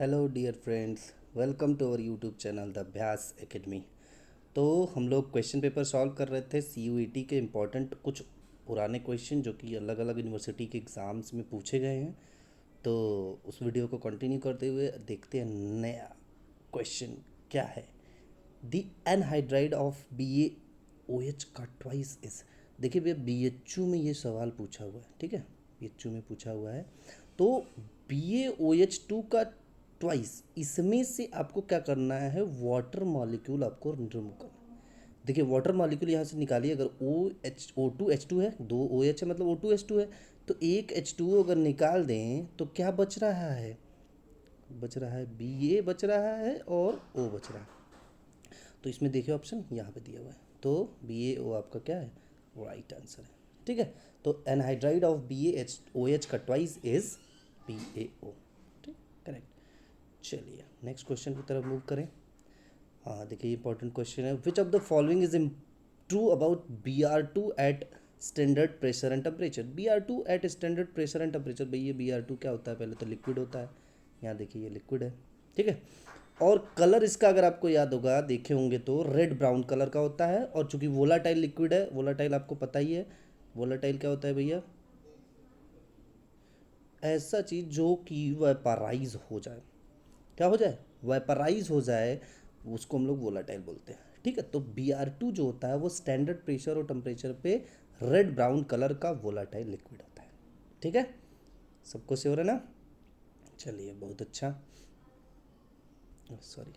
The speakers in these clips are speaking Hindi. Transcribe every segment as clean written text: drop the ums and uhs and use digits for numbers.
Hello dear friends, welcome to our YouTube channel the Abhyas Academy. तो हम लोग क्वेश्चन पेपर सॉल्व कर रहे थे सीयूईटी के इम्पोर्टेंट कुछ पुराने क्वेश्चन जो कि अलग अलग यूनिवर्सिटी के एग्ज़ाम्स में पूछे गए हैं। तो उस वीडियो को कंटिन्यू करते हुए देखते हैं नया क्वेश्चन क्या है। The anhydride of B A O H का ट्वाइस इज। देखिए भैया, बी एच यू में ये सवाल पूछा हुआ है, ठीक है, बी एच यू में पूछा हुआ है। तो B A O H two का ट्वाइस, इसमें से आपको क्या करना है, वाटर मॉलिक्यूल आपको रिमूव करना है। देखिए वाटर मॉलिक्यूल यहाँ से निकालिए। अगर O2H2 है, दो ओ एच है मतलब O2H2 है, तो एक H2O अगर निकाल दें तो क्या बच रहा है? बच रहा है बी ए बच रहा है और ओ बच रहा है। तो इसमें देखिए ऑप्शन यहाँ पे दिया हुआ है, तो बी ए ओ आपका क्या है, राइट आंसर है। ठीक है, तो anhydride of B A H O H का twice is B A O. ठीक, करेक्ट। चलिए नेक्स्ट क्वेश्चन की तरफ मूव करें। हाँ देखिए, इंपॉर्टेंट क्वेश्चन है। Which of the following is true about B R two at standard pressure and temperature. B R two at standard pressure and temperature, भैया बी आर टू क्या होता है? पहले तो लिक्विड होता है, यहाँ देखिए ये लिक्विड है, ठीक है। और कलर इसका अगर आपको याद होगा, देखे होंगे तो रेड ब्राउन कलर का होता है। और चूंकि वोलाटाइल लिक्विड है, वोलाटाइल आपको पता ही है, वोलाटाइल क्या होता है भैया? ऐसा चीज़ जो कि वेपराइज हो जाए। क्या हो जाए? वेपराइज हो जाए, उसको हम लोग वोलाटाइल बोलते हैं। ठीक है, तो बी आर टू जो होता है वो स्टैंडर्ड प्रेशर और टेम्परेचर पे रेड ब्राउन कलर का वोलाटाइल लिक्विड होता है। ठीक है, सबको श्योर है ना? चलिए बहुत अच्छा, सॉरी।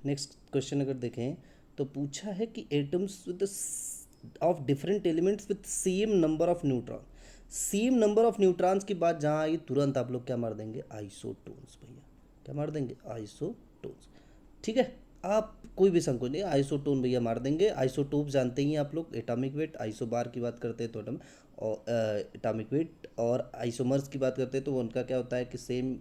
नेक्स्ट क्वेश्चन अगर देखें तो पूछा है कि atoms with of different elements with same number of neutron. Same number of neutrons की बात जहाँ आई, तुरंत आप लोग क्या मार देंगे? आइसोटोन्स। भैया क्या मार देंगे? आइसोटोन्स। ठीक है, आप कोई भी संकोच नहीं, आइसोटोन भैया मार देंगे। आइसोटोप जानते ही हैं आप लोग, एटॉमिक वेट। आइसोबार की बात करते हैं तो एटम और एटॉमिक वेट, और आइसोमर्स की बात करते हैं तो उनका क्या होता है कि सेम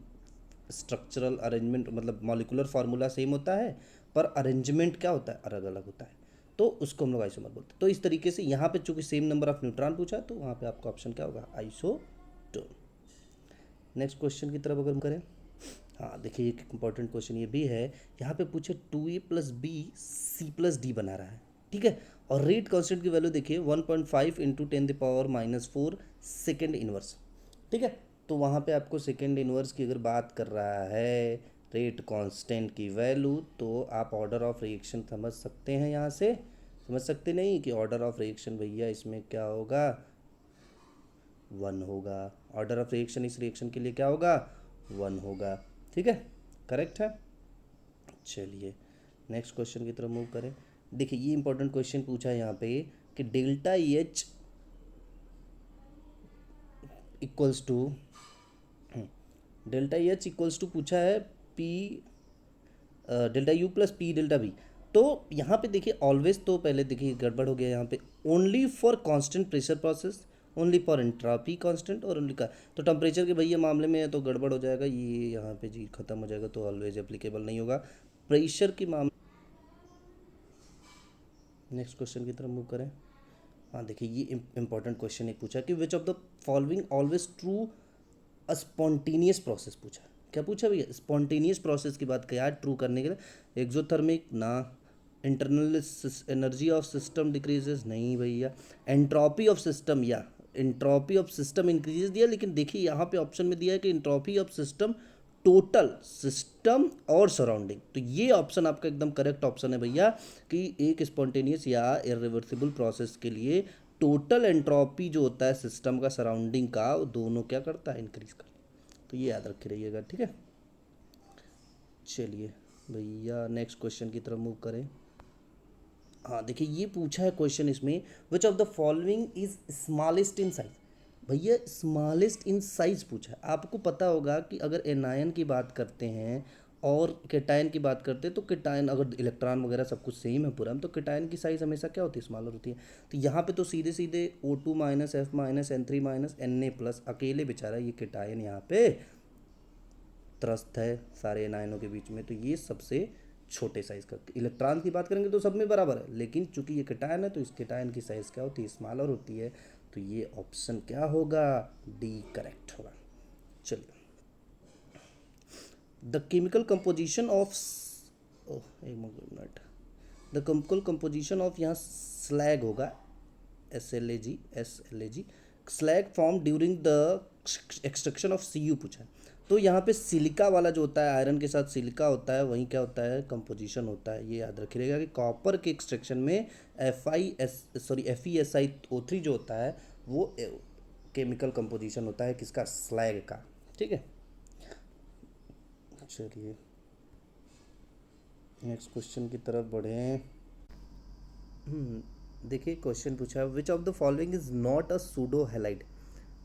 स्ट्रक्चरल अरेंजमेंट, मतलब मॉलिकुलर फार्मूला सेम होता है, पर अरेंजमेंट क्या होता है? अलग अलग होता है, तो उसको हम लोग आइसोमर बोलते हैं। तो इस तरीके से यहाँ पे चूंकि सेम नंबर ऑफ न्यूट्रॉन पूछा, तो वहाँ पे आपका ऑप्शन क्या होगा? आइसोटोन। नेक्स्ट क्वेश्चन की तरफ अगर हम करें, हाँ देखिए एक इंपॉर्टेंट क्वेश्चन ये भी है। यहाँ पे पूछे 2a+b c+d बना रहा है, ठीक है। और रेट कांस्टेंट की वैल्यू देखिए 1.5 इंटू 10⁻⁻⁴ सेकेंड इनवर्स। ठीक है, तो वहाँ पे आपको सेकेंड इनवर्स की अगर बात कर रहा है, रेट कांस्टेंट की वैल्यू, तो आप ऑर्डर ऑफ रिएक्शन समझ सकते हैं। यहाँ से समझ सकते नहीं कि ऑर्डर ऑफ रिएक्शन भैया इसमें क्या होगा? 1 होगा। ऑर्डर ऑफ रिएक्शन इस रिएक्शन के लिए क्या होगा? 1 होगा। ठीक है, करेक्ट है। चलिए नेक्स्ट क्वेश्चन की तरफ मूव करें। देखिए ये इंपॉर्टेंट क्वेश्चन पूछा है यहाँ पे कि delta H equals to, delta H equals to पूछा है P delta U plus P delta B. तो यहाँ पे देखिए ऑलवेज, तो पहले देखिए गड़बड़ हो गया यहाँ पे। Only for constant pressure process, only for entropy constant, और ओनली का, तो टेम्परेचर के भैया मामले में तो गड़बड़ हो जाएगा, ये यहाँ पे जी खत्म हो जाएगा, तो ऑलवेज एप्लीकेबल नहीं होगा। प्रेशर की मामले, नेक्स्ट क्वेश्चन की तरफ मूव करें। हाँ देखिए ये इंपॉर्टेंट क्वेश्चन एक पूछा कि विच of the following always true a spontaneous process पूछा। क्या पूछा भैया? स्पॉन्टेनियस प्रोसेस की बात किया ट्रू करने के लिए। एक्सोथर्मिक ना, internal energy of system decreases नहीं भैया, एंट्रोपी ऑफ सिस्टम या एंट्रोपी ऑफ सिस्टम इंक्रीजेस दिया, लेकिन देखिए यहाँ पे ऑप्शन में दिया है कि entropy of system total system और सराउंडिंग। तो ये ऑप्शन आपका एकदम करेक्ट ऑप्शन है भैया, कि एक स्पॉन्टेनियस या इरिवर्सिबल प्रोसेस के लिए टोटल एंट्रोपी जो होता है सिस्टम का सराउंडिंग का, वो दोनों क्या करता है? इंक्रीज करता है। तो ये याद रखे रहिएगा, ठीक है। चलिए भैया नेक्स्ट क्वेश्चन की तरफ मूव करें। हाँ देखिए ये पूछा है क्वेश्चन इसमें, विच of the following is smallest in size. भैया स्मॉलेस्ट इन साइज पूछा है। आपको पता होगा कि अगर एनायन की बात करते हैं और केटायन की बात करते हैं, तो केटायन अगर इलेक्ट्रॉन वगैरह सब कुछ सेम है पूरा, तो केटायन की साइज़ हमेशा क्या होती है? स्मॉलर होती है। तो यहाँ पे तो सीधे सीधे O2-F-N3-N+, अकेले बेचारा ये केटायन यहाँ पे त्रस्त है सारे एनायनों के बीच में, तो ये सबसे छोटे साइज़ का। इलेक्ट्रॉन की बात करेंगे तो सब में बराबर है, लेकिन चूंकि ये केटायन है तो इस केटायन की साइज़ क्या होती है? स्मॉलर होती है। तो ये ऑप्शन क्या होगा? डी करेक्ट होगा। चलिए द केमिकल कंपोजिशन ऑफ, एक minute, the chemical composition of यहाँ स्लैग होगा, SLAG slag form during the extraction of CU पूछा है। तो यहाँ पे सिलिका वाला जो होता है, आयरन के साथ सिलिका होता है, वहीं क्या होता है, कंपोजिशन होता है। ये याद रखिएगा कि कॉपर के एक्सट्रैक्शन में FeSiO3 जो होता है वो केमिकल कंपोजिशन होता है किसका, स्लैग का। ठीक है, चलिए नेक्स्ट क्वेश्चन की तरफ बढ़ें। देखिए क्वेश्चन पूछा है, which of the following is not a pseudo halide.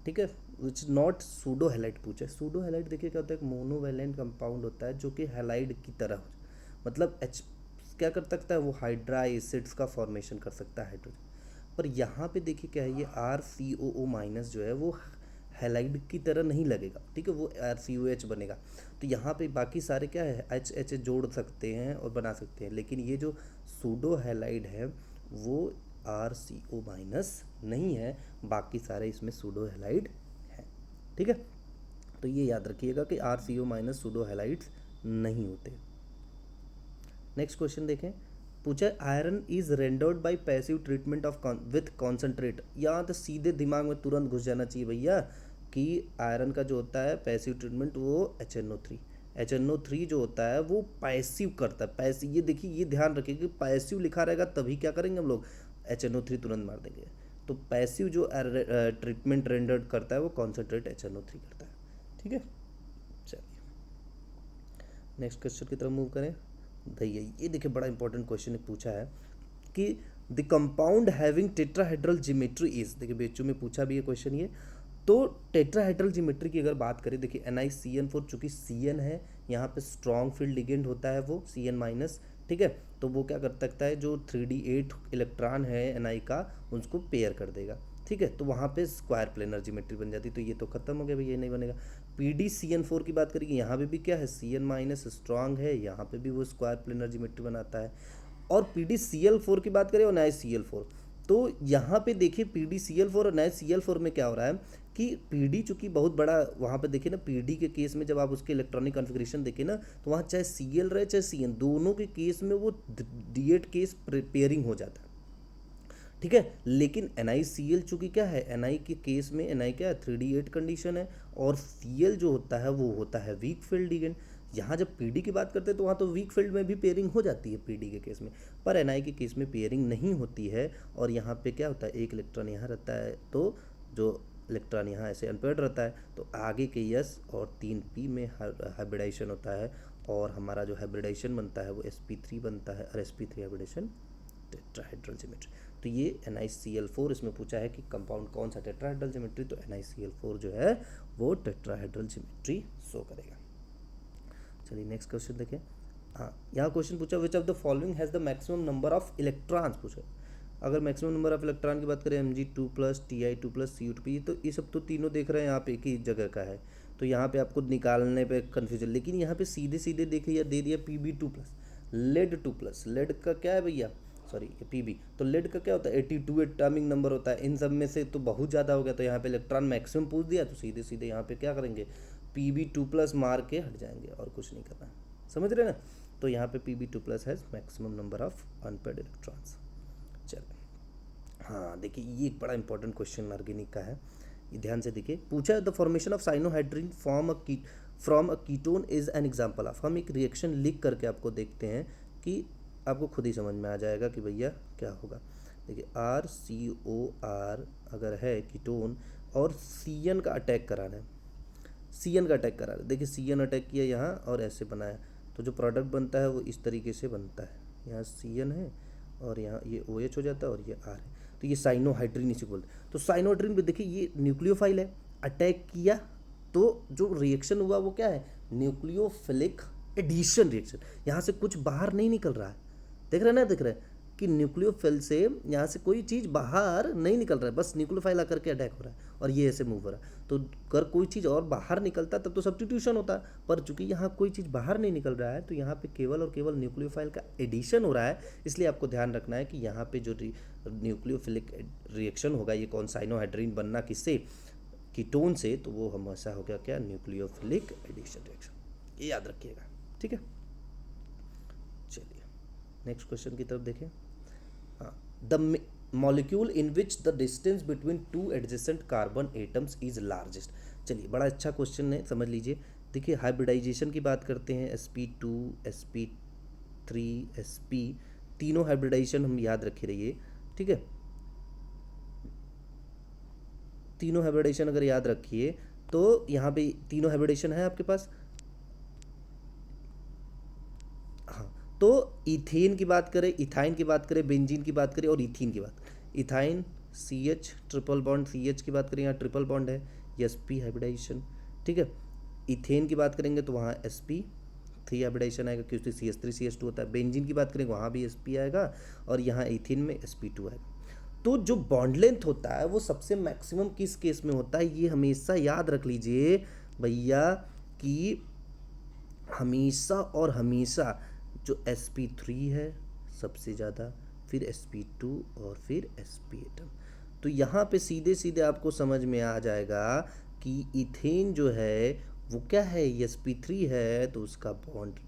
ठीक है, विच नॉट सूडो हैलाइड पूछा है। सूडो हैलाइड देखिए क्या होता है, एक मोनोवैलेंट कंपाउंड होता है जो कि हैलाइड की तरह हो, मतलब H क्या कर सकता है, वो हाइड्रा एसिड्स का फॉर्मेशन कर सकता है हाइड्रोजन। पर यहाँ पे देखिए क्या है, ये RCOO माइनस जो है वो हैलाइड की तरह नहीं लगेगा। ठीक है, वो RCOH बनेगा। तो यहाँ पे बाकी सारे क्या है, HH जोड़ सकते हैं और बना सकते हैं, लेकिन ये जो सूडो हैलाइड है वो RCO माइनस नहीं है, बाकी सारे इसमें सूडो हैलाइड हैं। ठीक है, तो ये याद रखिएगा कि RCO माइनस सूडो हैलाइड्स नहीं होते। नेक्स्ट क्वेश्चन देखें, पूछा है iron is rendered by passive treatment of with concentrate. यहाँ तो सीधे दिमाग में तुरंत घुस जाना चाहिए भैया कि आयरन का जो होता है पैसिव ट्रीटमेंट वो HNO3 जो होता है वो पैसिव करता है। पैसिव, ये देखिए, ये ध्यान रखिए कि पैसिव लिखा रहेगा तभी क्या करेंगे हम लोग, HNO3 तुरंत मार देंगे। तो पैसिव जो ट्रीटमेंट रेंडर्ड करता है वो कॉन्सेंट्रेट HNO3 करता है। ठीक है, चलिए नेक्स्ट क्वेश्चन की तरफ मूव करें। भैया ये देखिए बड़ा इंपॉर्टेंट क्वेश्चन पूछा है कि the compound having tetrahedral geometry is, देखिए बेचू में पूछा भी है क्वेश्चन ये। तो टेट्राहेड्रल ज्योमेट्री की अगर बात करें, देखिए NiCN4 चूंकि CN है, यहाँ पे स्ट्रॉन्ग फील्ड लिगेंड होता है वो CN माइनस। ठीक है, तो वो क्या कर सकता है, जो 3D8 इलेक्ट्रॉन है Ni का उसको पेयर कर देगा। ठीक है, तो वहाँ पे स्क्वायर प्लेनर ज्योमेट्री बन जाती। तो ये तो खत्म हो गया भैया, ये नहीं बनेगा। PDCN4 की बात करेंगे, यहाँ पे भी क्या है, CN माइनस स्ट्रॉन्ग है, यहाँ पे भी वो स्क्वायर प्लेनर ज्योमेट्री बनाता है। और PDCl4 की बात करें और NiCl4, तो यहाँ पे देखिए PDCl4 और NiCl4 में क्या हो रहा है कि PD चूंकि बहुत बड़ा, वहाँ पे देखिए ना PD के केस में जब आप उसके इलेक्ट्रॉनिक कॉन्फ़िगरेशन देखें ना, तो वहाँ चाहे Cl रहे चाहे CN, दोनों के केस में वो D8 केस पेयरिंग हो जाता है। ठीक है, लेकिन NiCl चूंकि क्या है, Ni के केस में Ni क्या है, 3D8 कंडीशन है, और Cl जो होता है वो होता है वीक फील्ड लिगेंड। यहाँ जब PD की बात करते हैं तो वहाँ तो वीक फील्ड में भी पेयरिंग हो जाती है PD के केस में, पर Ni के केस में पेयरिंग नहीं होती है। और यहाँ पे क्या होता है, एक इलेक्ट्रॉन यहाँ रहता है, तो जो इलेक्ट्रॉन यहाँ ऐसे अनपेयर्ड रहता है, तो आगे के S और 3p में हाइब्रिडाइजेशन होता है, और हमारा जो हाइब्रिडाइजेशन बनता है वो sp3 बनता है, और sp3 हाइब्रिडाइजेशन टेट्राहेड्रल ज्योमेट्री। तो ये NiCl4 इसमें पूछा है कि कंपाउंड कौन सा टेट्राहेड्रल ज्योमेट्री, तो NiCl4 जो है वो टेट्राहेड्रल ज्योमेट्री शो करेगा। चलिए नेक्स्ट क्वेश्चन देखें। हाँ, यहाँ क्वेश्चन पूछा विच of the following has the maximum number of electrons पूछा। अगर मैक्सिमम नंबर ऑफ इलेक्ट्रॉन की बात करें Mg2 plus Ti2 plus Cu2p, तो ये सब तो तीनों देख रहे हैं आप एक ही जगह का है, तो यहाँ पे आपको निकालने पे कन्फ्यूजन। लेकिन यहाँ पे सीधे सीधे देखिए दे दिया Pb2 plus lead 2 plus, lead का क्या है भैया, सॉरी Pb, तो लेड का क्या होता है 82 एटॉमिक नंबर होता है। इन सब में से तो बहुत ज़्यादा हो गया, तो यहाँ पे इलेक्ट्रॉन मैक्सिमम पूछ दिया, तो सीधे सीधे यहाँ पे क्या करेंगे, Pb2 प्लस मार के हट जाएंगे, और कुछ नहीं करना, समझ रहे ना। तो यहाँ पे Pb2 plus has maximum number of unpaired electrons. चलिए हाँ, देखिए ये एक बड़ा इंपॉर्टेंट क्वेश्चन ऑर्गेनिक का है, ये ध्यान से देखिए। पूछा the formation of cyanohydrin from a ketone is an example of. हम एक रिएक्शन लिख करके आपको देखते हैं कि आपको खुद ही समझ में आ जाएगा कि भैया क्या होगा। देखिए RCOR अगर है कीटोन और CN का अटैक कराना है, CN का अटैक करा रहे, देखिए CN अटैक किया यहाँ और ऐसे बनाया, तो जो प्रोडक्ट बनता है वो इस तरीके से बनता है। यहाँ CN है और यहाँ ये OH हो जाता है और ये R है, तो ये साइनोहाइड्रिन इसी को बोलते हैं। तो साइनोहाइड्रिन पे देखिए ये न्यूक्लियोफाइल है, अटैक किया तो जो रिएक्शन हुआ वो क्या है, न्यूक्लियोफिलिक एडिशन रिएक्शन। यहाँ से कुछ बाहर नहीं निकल रहा है, देख रहे हैं ना, देख रहे हैं कि न्यूक्लियोफिल से यहाँ से कोई चीज़ बाहर नहीं निकल रहा है, बस न्यूक्लियोफाइल आकर के अटैक हो रहा है और ये ऐसे मूव हो रहा है। तो अगर कोई चीज़ और बाहर निकलता तब तो सब्स्टिट्यूशन होता, पर चूंकि यहाँ कोई चीज़ बाहर नहीं निकल रहा है तो यहाँ पे केवल और केवल न्यूक्लियोफाइल का एडिशन हो रहा है। इसलिए आपको ध्यान रखना है कि यहाँ पे जो न्यूक्लियोफिलिक रिएक्शन होगा, ये कौन साइनोहाइड्रिन बनना किससे, कीटोन से, तो वो हमेशा हो गया क्या, न्यूक्लियोफिलिक एडिशन रिएक्शन। ये याद रखिएगा, ठीक है। चलिए नेक्स्ट क्वेश्चन की तरफ देखें। हाँ, the molecule in which the distance between two adjacent carbon atoms is largest. चलिए बड़ा अच्छा क्वेश्चन है, समझ लीजिए। देखिए हाइब्रिडाइजेशन की बात करते हैं, sp2 sp3 sp, तीनों हाइब्रिडाइजेशन हम याद रखे रहिए, ठीक है। तीनों हाइब्रिडाइजेशन अगर याद रखिए तो यहाँ पे तीनों हाइब्रिडाइजेशन है आपके पास। हाँ, तो इथेन की बात करें, इथाइन की बात करें, बेंजीन की बात करें और इथीन की बात, ethyne CH triple bond CH की बात करें, यहाँ ट्रिपल बॉन्ड है, sp हाइब्रिडाइजेशन, ठीक है। इथेन की बात करेंगे तो वहाँ sp3 हाइब्रिडाइजेशन आएगा क्योंकि CH3CH2 होता है। बेंजीन की बात करेंगे वहाँ भी sp आएगा और यहाँ इथेन में sp2 आएगा। तो जो बॉन्ड लेंथ होता है वो सबसे मैक्सिमम किस केस में होता है, ये हमेशा याद रख लीजिए भैया कि हमेशा और हमेशा जो sp3 है सबसे ज़्यादा, फिर sp2 और फिर sp एटम। तो यहाँ पे सीधे सीधे आपको समझ में आ जाएगा कि इथेन जो है वो क्या है, sp3 है, तो उसका बॉन्ड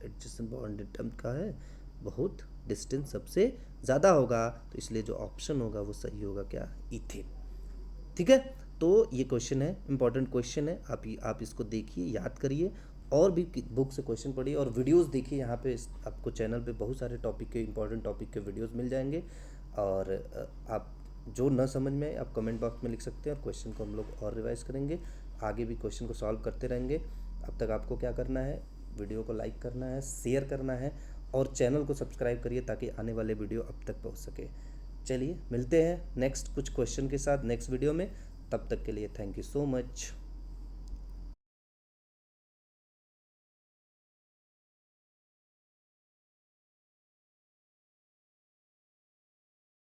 एडजेसेंट बॉन्ड एटम का है बहुत डिस्टेंस सबसे ज़्यादा होगा, तो इसलिए जो ऑप्शन होगा वो सही होगा क्या, इथेन, ठीक है। तो ये क्वेश्चन है, इंपॉर्टेंट क्वेश्चन है, आप इसको देखिए, याद करिए और भी बुक से क्वेश्चन पढ़िए और वीडियोस देखिए। यहाँ पे आपको चैनल पे बहुत सारे टॉपिक के, इंपॉर्टेंट टॉपिक के वीडियोस मिल जाएंगे। और आप जो न समझ में आए आप कमेंट बॉक्स में लिख सकते हैं और क्वेश्चन को हम लोग और रिवाइज करेंगे, आगे भी क्वेश्चन को सॉल्व करते रहेंगे। अब तक आपको क्या करना है, वीडियो को लाइक करना है, शेयर करना है और चैनल को सब्सक्राइब करिए ताकि आने वाले वीडियो अब तक पहुँच सके। चलिए मिलते हैं नेक्स्ट कुछ क्वेश्चन के साथ नेक्स्ट वीडियो में, तब तक के लिए थैंक यू सो मच।